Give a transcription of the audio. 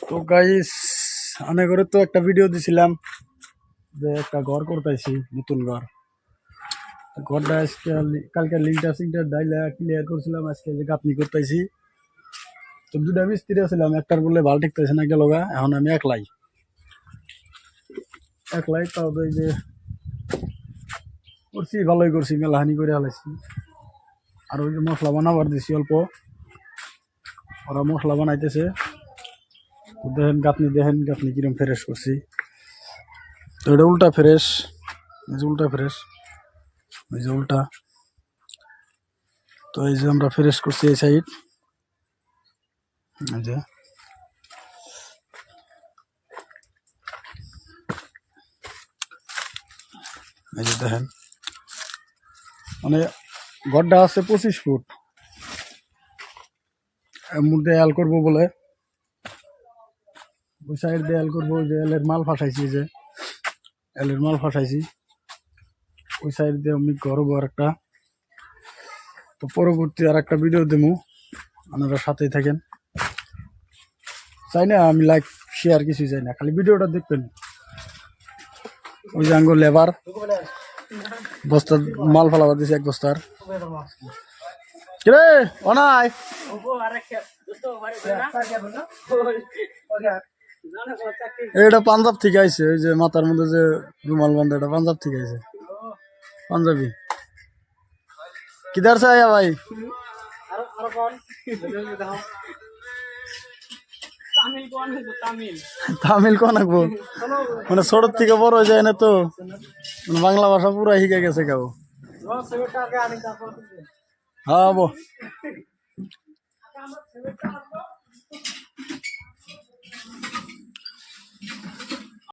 তো গাইস আমি করে তো একটা ভিডিও দিছিলাম যে একটা ঘর করতেছি নতুন ঘর। ঘরটা আজকে কালকে লিঙ্কটা সিঙ্কটা ডাইলা ক্লিয়ার করছিলাম, আজকে যে গাঁথনি করতেছি। তো দুটা মিস্ত্রি ছিলাম, একটার বলে ভালো ঠিকতেছে না গেল গা, এখন আমি একলাই তাও তো এই যে করছি, ভালোই করছি, মেলাহানি করে হালাইছি। আর ওই যে মশলা বানাবার দিছি অল্প, ওরা মশলা বানাইতেছে। তো দেখেন গাঁথনি কিরম ফ্রেশ করছি। তো এটা উল্টা ফ্রেশ, এই যে উল্টা ফ্রেশ, এই যে উল্টা। তো এই যে আমরা ফ্রেশ করছি এই সাইড, এই যে দেখেন, মানে ঘরটা আছে 25 ফুট। এর মধ্যে দেয়াল করবো বলে, ওই সাইড দেয়াল করবো, যে এলের মাল ফাটাইছি, যে এলের মাল ফাটাইছি ওই সাইড দিয়ে আমি করবো আর একটা। তো পরবর্তী আর একটা ভিডিও দেবো, আপনারা সাথেই থাকেন। চাই না আমি লাইক শেয়ার কিছুই চাই না, খালি ভিডিওটা দেখবেন। ওই যে আঙ্গুর লেবার বস্তা মাল ফালাবার দিছে, এক বস্তার। কিরে অনাই, এটা পাঞ্জাব থেকে আইছে, ওই যে মাথার মধ্যে যে রুমাল বান্ধা, এটা পাঞ্জাব থেকে আইছে, পাঞ্জাবি। কিধার সে আয়া ভাই? তামিল কোন আঁকবো, মানে ছোট থেকে বড় হয়ে যায় না তো, মানে বাংলা ভাষা পুরা শিখে গেছে কেউ। হ্যাঁ